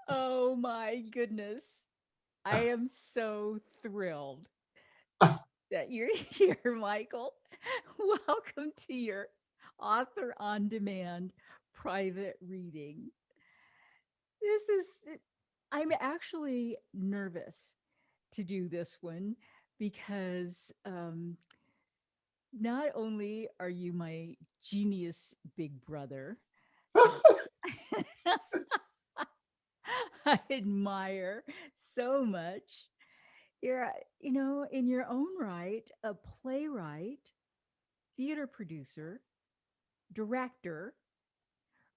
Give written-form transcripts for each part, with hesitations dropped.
Oh my goodness. I am so thrilled that you're here, Michael. Welcome to your author on demand private reading. This is, I'm actually nervous to do this one because not only are you my genius big brother that I admire so much, you're, in your own right, a playwright, theater producer, director,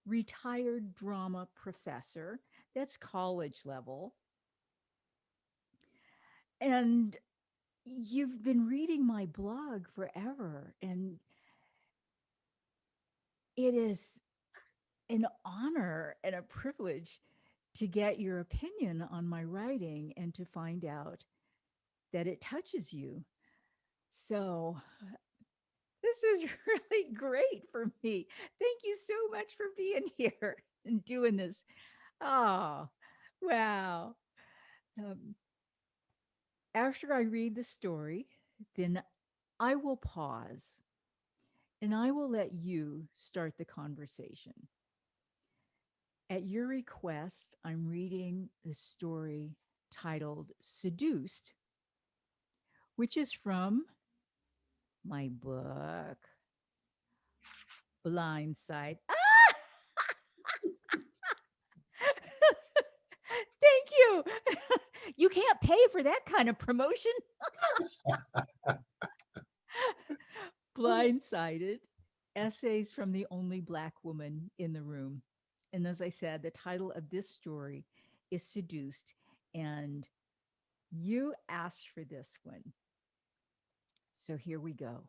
retired drama professor. That's college level. And you've been reading my blog forever. And it is an honor and a privilege to get your opinion on my writing and to find out that it touches you. So, this is really great for me. Thank you so much for being here and doing this. Oh, wow. Um, After I read the story, then I will pause and I will let you start the conversation. At your request, I'm reading the story titled Seduced, which is from my book, Blindside. Thank you. You can't pay for that kind of promotion. Blindsided, essays from the only Black woman in the room. And as I said, the title of this story is Seduced. And you asked for this one. So here we go.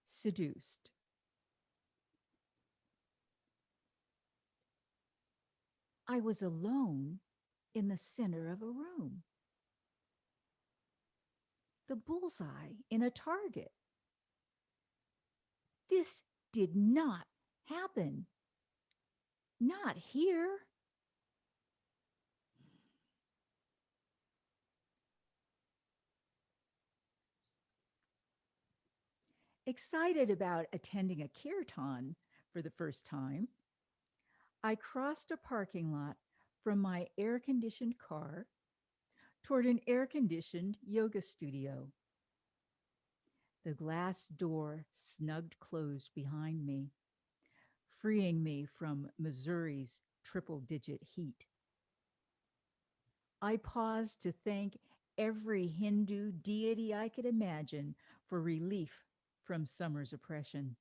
Seduced. I was alone in the center of a room, the bullseye in a target. This did not happen. Not here. Excited about attending a kirtan for the first time, I crossed a parking lot from my air conditioned car toward an air conditioned yoga studio. The glass door snugged closed behind me, freeing me from Missouri's triple digit heat. I paused to thank every Hindu deity I could imagine for relief from summer's oppression.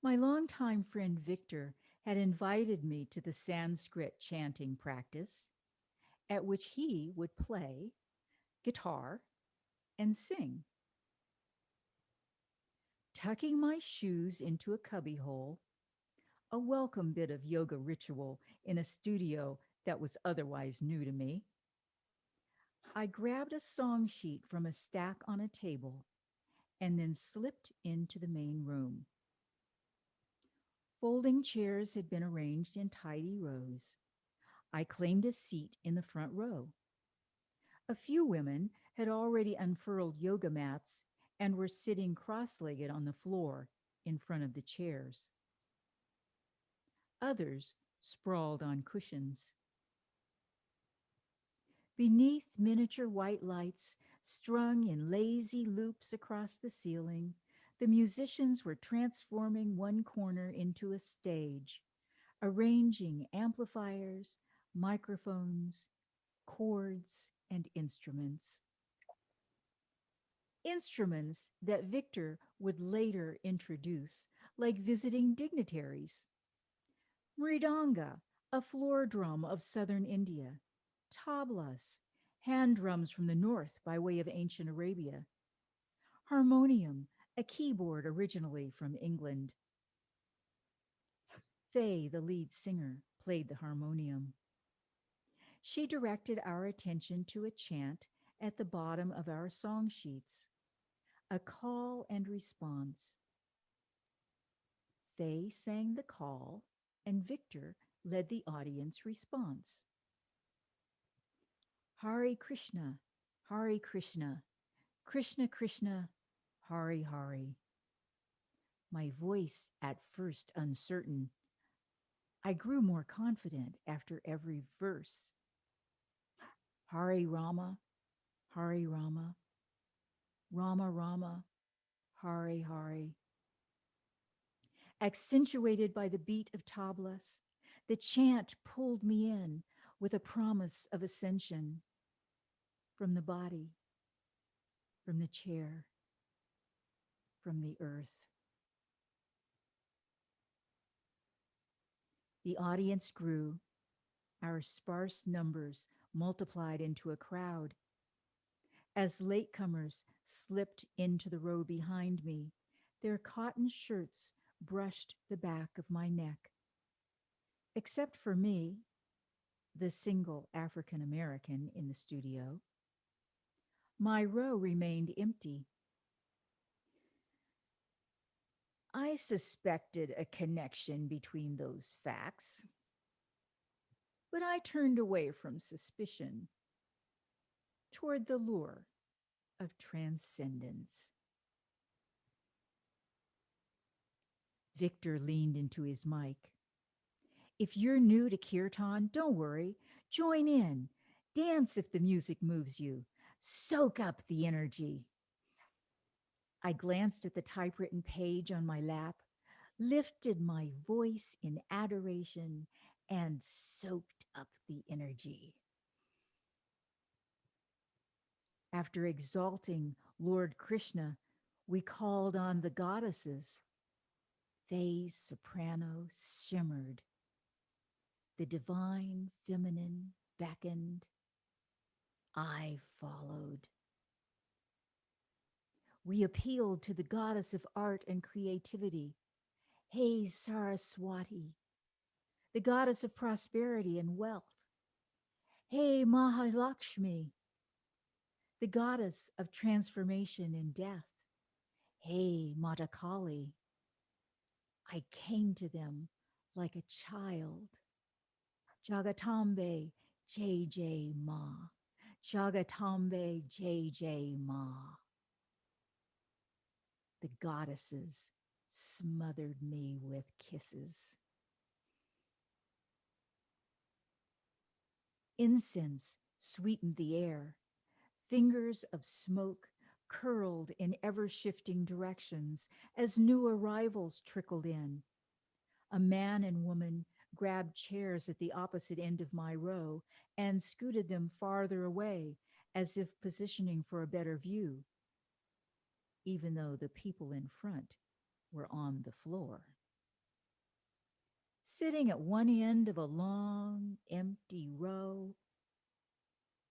My longtime friend Victor had invited me to the Sanskrit chanting practice, at which he would play guitar and sing. Tucking my shoes into a cubbyhole, a welcome bit of yoga ritual in a studio that was otherwise new to me, I grabbed a song sheet from a stack on a table and then slipped into the main room. Folding chairs had been arranged in tidy rows. I claimed a seat in the front row. A few women had already unfurled yoga mats and were sitting cross legged on the floor in front of the chairs. Others sprawled on cushions. Beneath miniature white lights strung in lazy loops across the ceiling, the musicians were transforming one corner into a stage, arranging amplifiers, microphones, chords, and instruments. Instruments that Victor would later introduce, like visiting dignitaries. Mridanga, a floor drum of southern India. Tablas, hand drums from the north by way of ancient Arabia. Harmonium, a keyboard originally from England. Faye, the lead singer, played the harmonium. She directed our attention to a chant at the bottom of our song sheets, A call and response. Faye sang the call, and Victor led the audience response. Hare Krishna, Hare Krishna, Krishna Krishna, Hare Hare. My voice at first uncertain, I grew more confident after every verse. Hare Rama, Hare Rama, Rama Rama, Hare Hare. Accentuated by the beat of tablas, the chant pulled me in with a promise of ascension from the body, from the chair, from the earth. The audience grew, our sparse numbers multiplied into a crowd. As latecomers slipped into the row behind me, their cotton shirts brushed the back of my neck. Except for me, the single African American in the studio, my row remained empty. I suspected a connection between those facts, but I turned away from suspicion toward the lure of transcendence. Victor leaned into his mic. If you're new to kirtan, don't worry. Join in. Dance if the music moves you. Soak up the energy. I glanced at the typewritten page on my lap, lifted my voice in adoration, and soaked up the energy. After exalting Lord Krishna, we called on the goddesses. Faye's soprano shimmered. The divine feminine beckoned. I followed. We appealed to the goddess of art and creativity, Hey Saraswati, the goddess of prosperity and wealth. Hey Mahalakshmi, the goddess of transformation and death. Hey Mata Kali. I came to them like a child. Jagatambe, J Ma. Jagatambe, J Ma. The goddesses smothered me with kisses. Incense sweetened the air. Fingers of smoke curled in ever-shifting directions as new arrivals trickled in. A man and woman grabbed chairs at the opposite end of my row and scooted them farther away as if positioning for a better view, even though the people in front were on the floor. Sitting at one end of a long, empty row,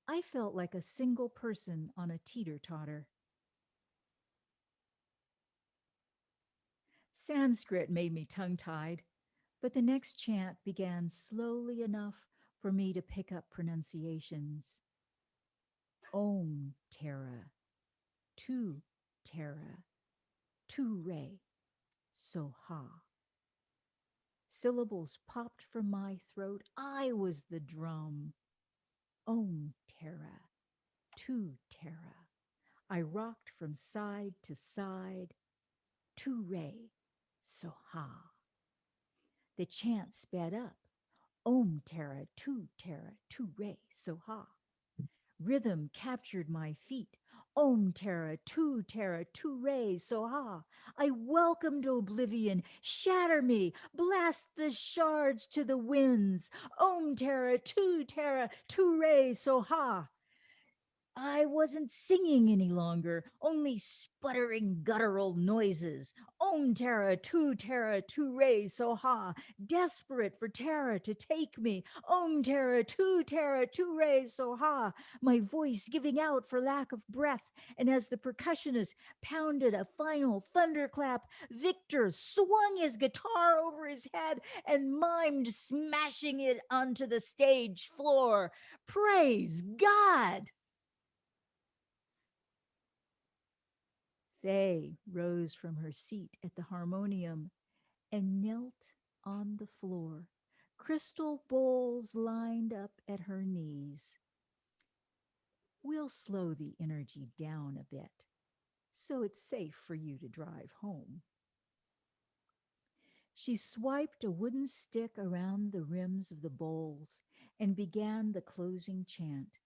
I felt like a single person on a teeter-totter. Sanskrit made me tongue-tied, but the next chant began slowly enough for me to pick up pronunciations. Om Tara, Tu Tara, Tu Re, Soha. Syllables popped from my throat. I was the drum. Om Tara, Tu Tara. I rocked from side to side. Tu Re, Soha. The chant sped up. Om Tara, Tu Re, Soha. Rhythm captured my feet. Om Tara, Tu Re, Soha. I welcomed oblivion. Shatter me. Blast the shards to the winds. Om Tara, Tu Re, Soha. I wasn't singing any longer, only sputtering guttural noises. Om Tara, Tu Re, Soha. Desperate for Tara to take me. Om Tara, Tu Re, Soha. My voice giving out for lack of breath. And as the percussionist pounded a final thunderclap, Victor swung his guitar over his head and mimed smashing it onto the stage floor. Praise God! Faye rose from her seat at the harmonium and knelt on the floor, crystal bowls lined up at her knees. We'll slow the energy down a bit so it's safe for you to drive home. She swiped a wooden stick around the rims of the bowls and began the closing chant.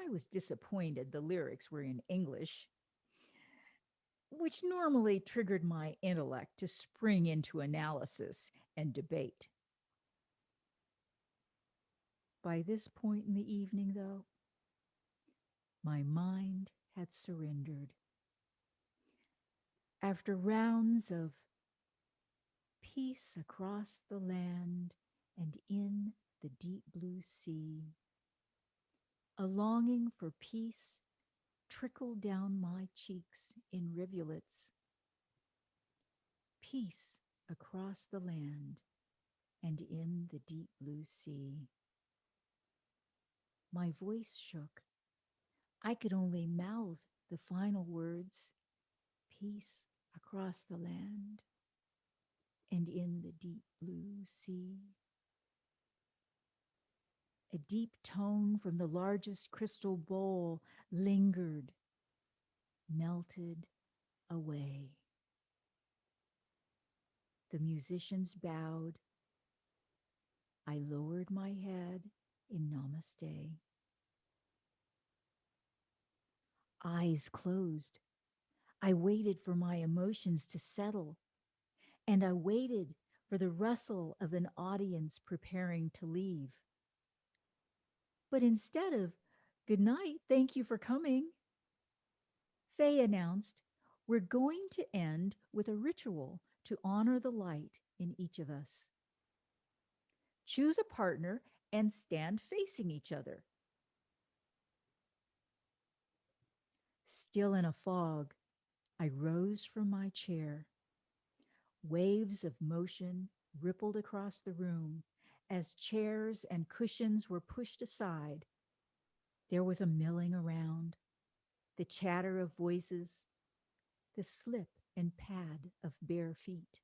I was disappointed the lyrics were in English, which normally triggered my intellect to spring into analysis and debate. By this point in the evening, though, my mind had surrendered. After rounds of peace across the land and in the deep blue sea, a longing for peace trickled down my cheeks in rivulets. Peace across the land and in the deep blue sea. My voice shook. I could only mouth the final words, peace across the land and in the deep blue sea. A deep tone from the largest crystal bowl lingered, melted away. The musicians bowed. I lowered my head in namaste. Eyes closed. I waited for my emotions to settle, and I waited for the rustle of an audience preparing to leave. But instead of "Good night, thank you for coming," Faye announced, "We're going to end with a ritual to honor the light in each of us. Choose a partner and stand facing each other." Still in a fog, I rose from my chair. Waves of motion rippled across the room as chairs and cushions were pushed aside. There was a milling around, the chatter of voices, the slip and pad of bare feet.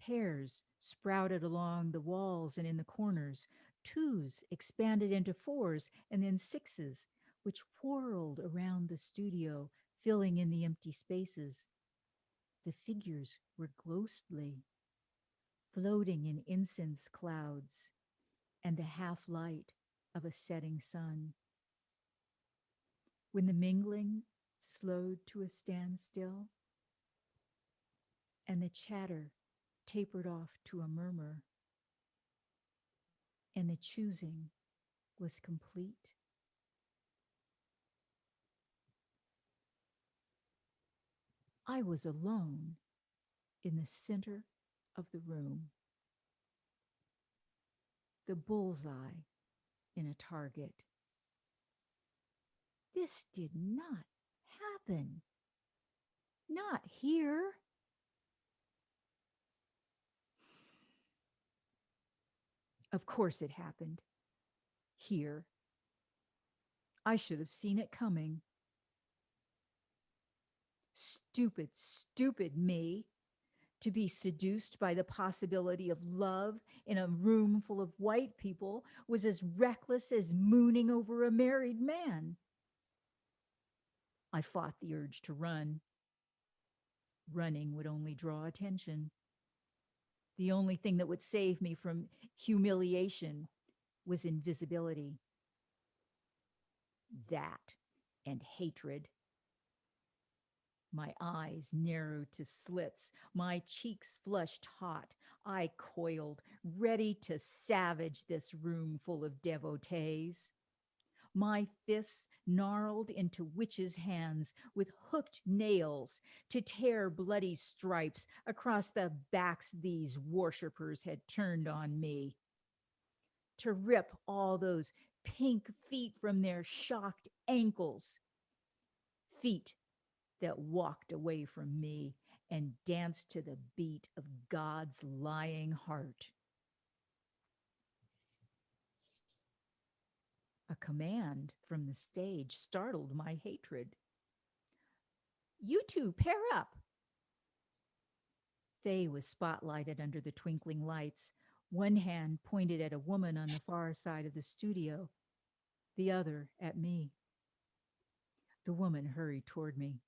Pairs sprouted along the walls and in the corners. Twos expanded into fours and then sixes, which whirled around the studio, filling in the empty spaces. The figures were ghostly, floating in incense clouds and the half light of a setting sun. When the mingling slowed to a standstill and the chatter tapered off to a murmur, and the choosing was complete, I was alone in the center of the room, the bullseye in a target. This did not happen. Not here. Of course it happened. Here. I should have seen it coming. Stupid, stupid me, to be seduced by the possibility of love in a room full of white people was as reckless as mooning over a married man. I fought the urge to run. Running would only draw attention. The only thing that would save me from humiliation was invisibility. That and hatred. My eyes narrowed to slits, my cheeks flushed hot. I coiled, ready to savage this room full of devotees. My fists gnarled into witches' hands with hooked nails to tear bloody stripes across the backs these worshippers had turned on me, to rip all those pink feet from their shocked ankles, feet that walked away from me and danced to the beat of God's lying heart. A command from the stage startled my hatred. You two pair up. Faye was spotlighted under the twinkling lights, one hand pointed at a woman on the far side of the studio, the other at me. The woman hurried toward me.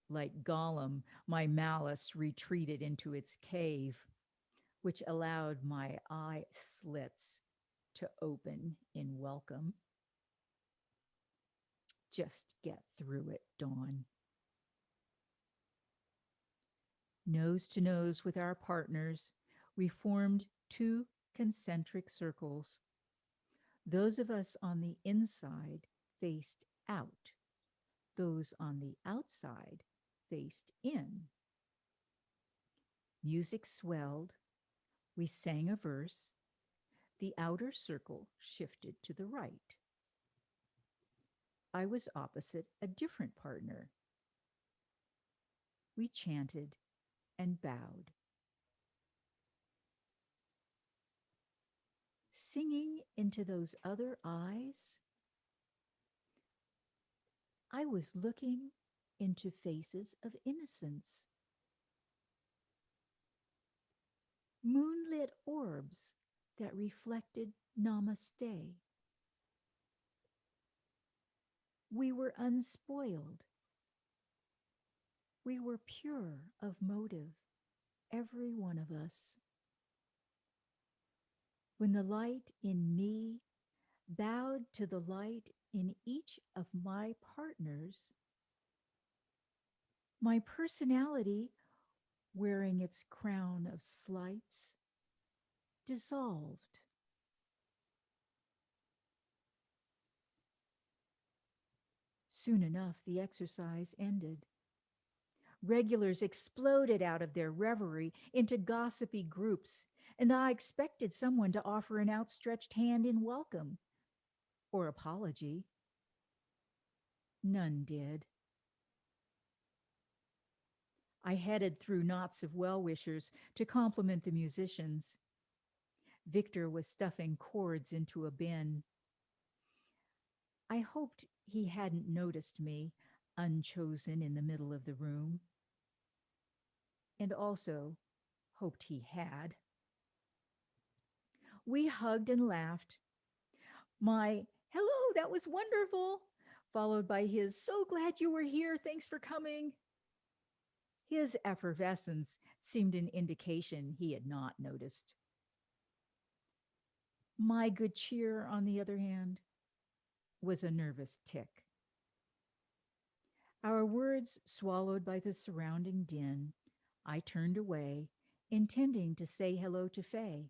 Like Gollum, my malice retreated into its cave, which allowed my eye slits to open in welcome. Just get through it, Dawn. Nose to nose with our partners, we formed two concentric circles. Those of us on the inside faced out. Those on the outside faced in. Music swelled. We sang a verse. The outer circle shifted to the right. I was opposite a different partner. We chanted and bowed. Singing into those other eyes, I was looking into faces of innocence. Moonlit orbs that reflected namaste. We were unspoiled. We were pure of motive, every one of us. When the light in me bowed to the light in each of my partners, my personality, wearing its crown of slights, dissolved. Soon enough, the exercise ended. Regulars exploded out of their reverie into gossipy groups, and I expected someone to offer an outstretched hand in welcome or apology. None did. I headed through knots of well-wishers to compliment the musicians. Victor was stuffing chords into a bin. I hoped he hadn't noticed me, unchosen in the middle of the room, and also hoped he had. We hugged and laughed. My, "Hello, that was wonderful," followed by his, "So glad you were here, thanks for coming." His effervescence seemed an indication he had not noticed. My good cheer, on the other hand, was a nervous tick. Our words swallowed by the surrounding din, I turned away, intending to say hello to Faye.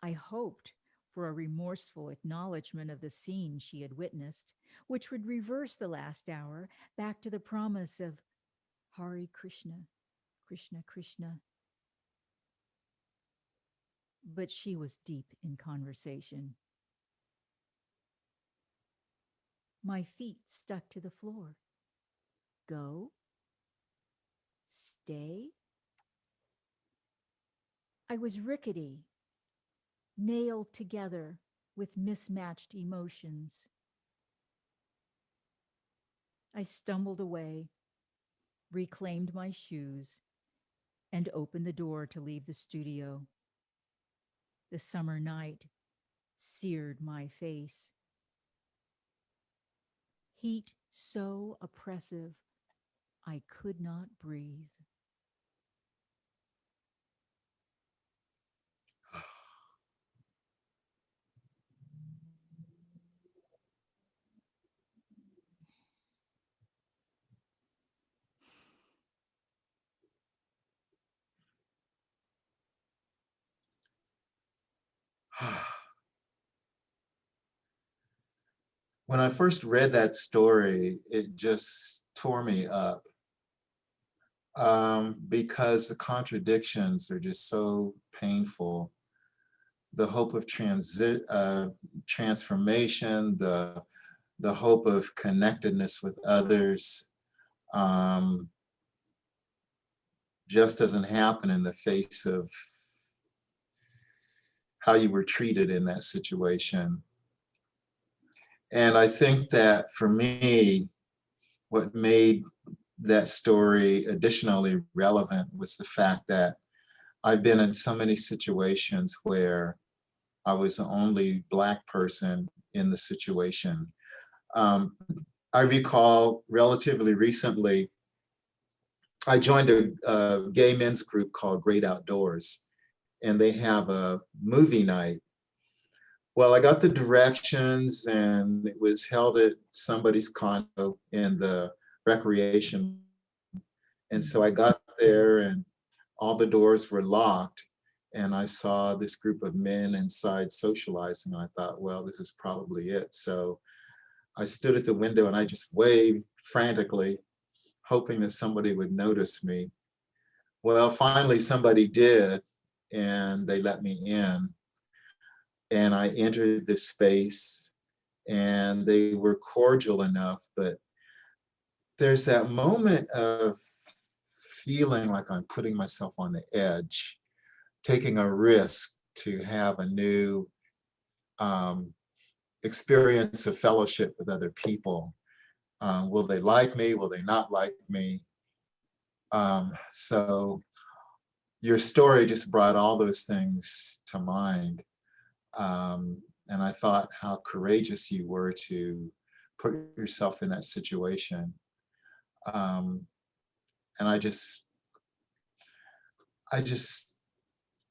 I hoped for a remorseful acknowledgement of the scene she had witnessed, which would reverse the last hour back to the promise of Hare Krishna, Krishna Krishna. But she was deep in conversation. My feet stuck to the floor. Go? Stay? I was rickety, nailed together with mismatched emotions. I stumbled away, reclaimed my shoes, and opened the door to leave the studio. The summer night seared my face. Heat so oppressive, I could not breathe. When I first read that story, it just tore me up because the contradictions are just so painful. The hope of transformation, the hope of connectedness with others, um, just doesn't happen in the face of how you were treated in that situation. And I think that for me, what made that story additionally relevant was the fact that I've been in so many situations where I was the only Black person in the situation. Um, I recall relatively recently, I joined a gay men's group called Great Outdoors, and they have a movie night. Well, I got the directions, and it was held at somebody's condo in the recreation. And so I got there, and all the doors were locked. And I saw this group of men inside socializing. And I thought, well, this is probably it. So I stood at the window and I just waved frantically, hoping that somebody would notice me. Well, finally, somebody did, and they let me in. And I entered this space, and they were cordial enough, but there's that moment of feeling like I'm putting myself on the edge, taking a risk to have a new um, experience of fellowship with other people. Will they like me? Will they not like me? So your story just brought all those things to mind. And I thought how courageous you were to put yourself in that situation. Um, and I just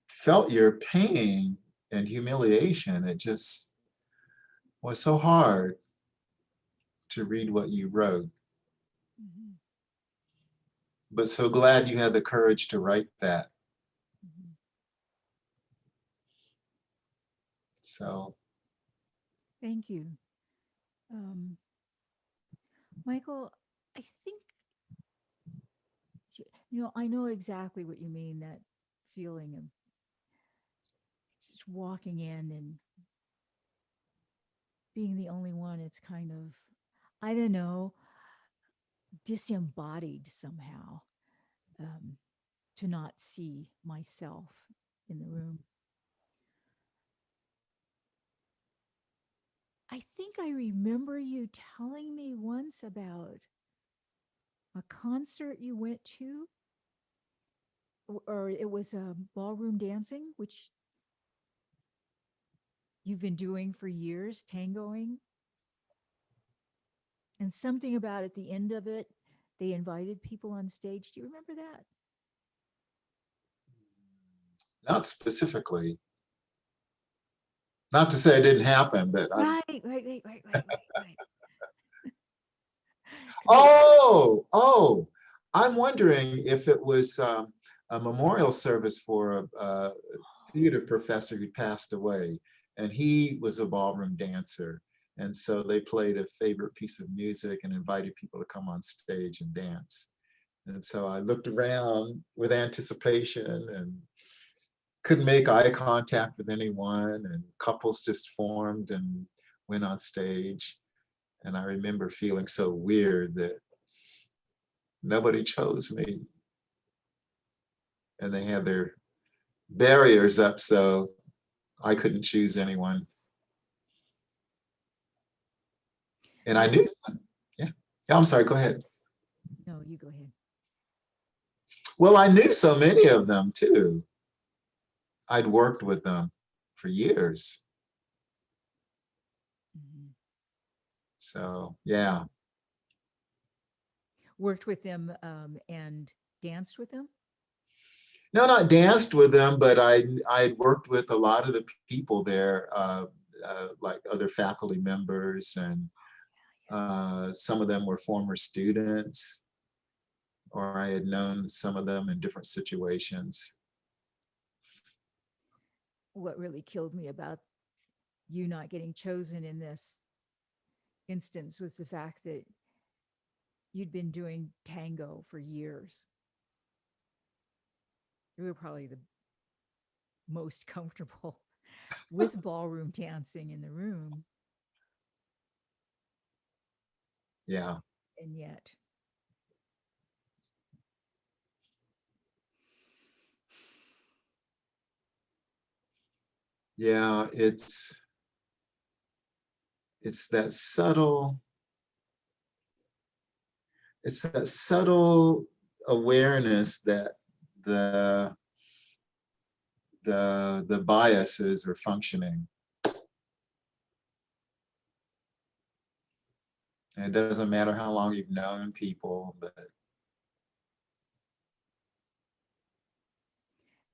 felt your pain and humiliation. It just was so hard to read what you wrote, Mm-hmm. but so glad you had the courage to write that. Mm-hmm. So, Thank you. Um, Michael, I think, I know exactly what you mean, that feeling of just walking in and being the only one. It's kind of, I don't know, disembodied somehow, um, to not see myself in the room. I think I remember you telling me once about a concert you went to, or it was a ballroom dancing, which you've been doing for years, tangoing, and something about at the end of it, they invited people on stage. Do you remember that? not specifically, not to say it didn't happen, but Right. Because I, oh, I'm wondering if it was a memorial service for a theater professor who passed away, and he was a ballroom dancer. And so they played a favorite piece of music and invited people to come on stage and dance. And so I looked around with anticipation and couldn't make eye contact with anyone, and couples just formed and went on stage. And I remember feeling so weird that nobody chose me, and they had their barriers up so I couldn't choose anyone. And I yeah, knew, yeah, yeah, I'm sorry, go ahead. no, you go ahead. Well, I knew so many of them too. I'd worked with them for years. Mhm. So yeah. Worked with them, and danced with them. No, not danced with them, but I'd worked with a lot of the people there, like other faculty members, and some of them were former students, or I had known some of them in different situations. What really killed me about you not getting chosen in this instance was the fact that you'd been doing tango for years. You were probably the most comfortable with ballroom dancing in the room, Yeah, and yet, yeah, it's that subtle, it's that subtle awareness that the the biases are functioning. And it doesn't matter how long you've known people, but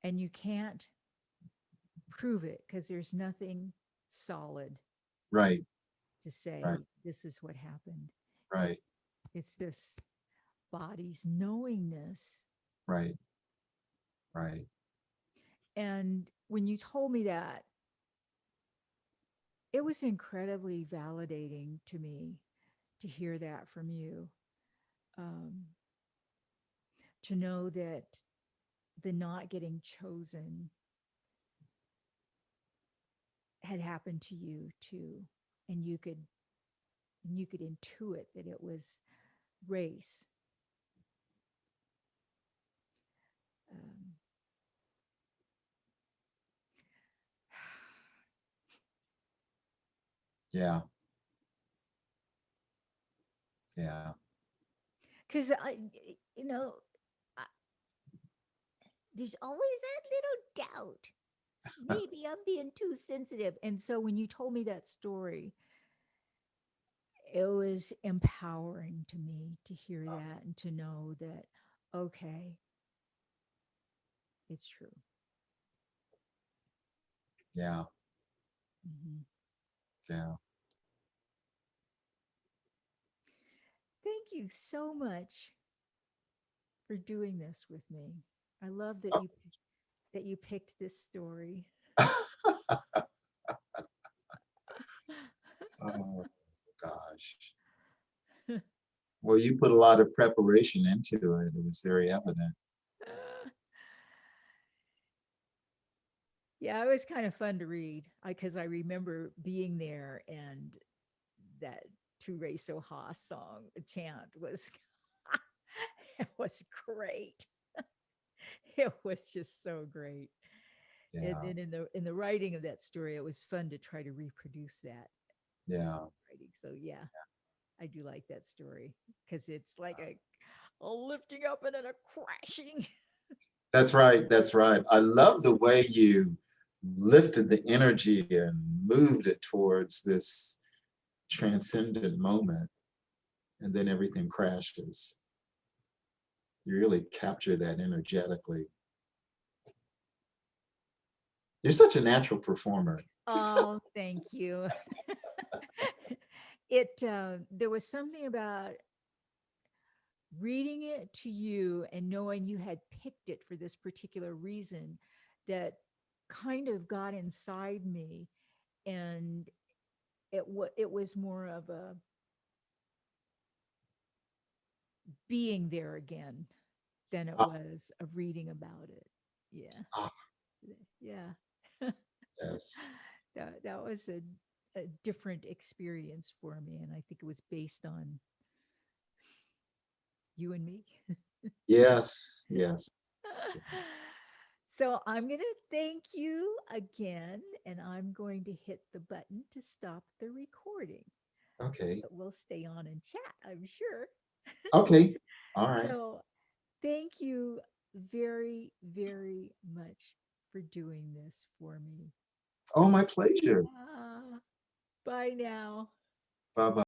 And you can't prove it because there's nothing solid right, to right, say this is what happened. It, right, it's this body's knowingness. right, right. And when you told me that, it was incredibly validating to me to hear that from you. Um, to know that the not getting chosen had happened to you too, and you could intuit that it was race. Um, Yeah, yeah. because I, you know, I, there's always that little doubt. Maybe I'm being too sensitive. And so when you told me that story, it was empowering to me to hear that and to know that, okay, it's true. Yeah, Mhm. yeah. Thank you so much for doing this with me. I love that you picked this story. Oh gosh. Well, you put a lot of preparation into it. It was very evident. Yeah, it was kind of fun to read because I remember being there and that Tu Re So Ha song chant was it was great. It was just so great. And Yeah, then in the writing of that story, it was fun to try to reproduce that yeah. writing. So yeah, I do like that story because it's like a lifting up and then a crashing. That's right. That's right. I love the way you lifted the energy and moved it towards this transcendent moment, and then everything crashes. You really capture that energetically. You're such a natural performer. Oh, thank you. It there was something about reading it to you and knowing you had picked it for this particular reason that kind of got inside me, and it was more of a being there again than it Ah, was of reading about it. Yeah. ah, Yeah. yes. That was a different experience for me, and I think it was based on you and me. Yes. Yes. So I'm going to thank you again, and I'm going to hit the button to stop the recording. Okay. But we'll stay on and chat, I'm sure. Okay. All right. So thank you very, very much for doing this for me. Oh, my pleasure. Ah, bye now. Bye bye.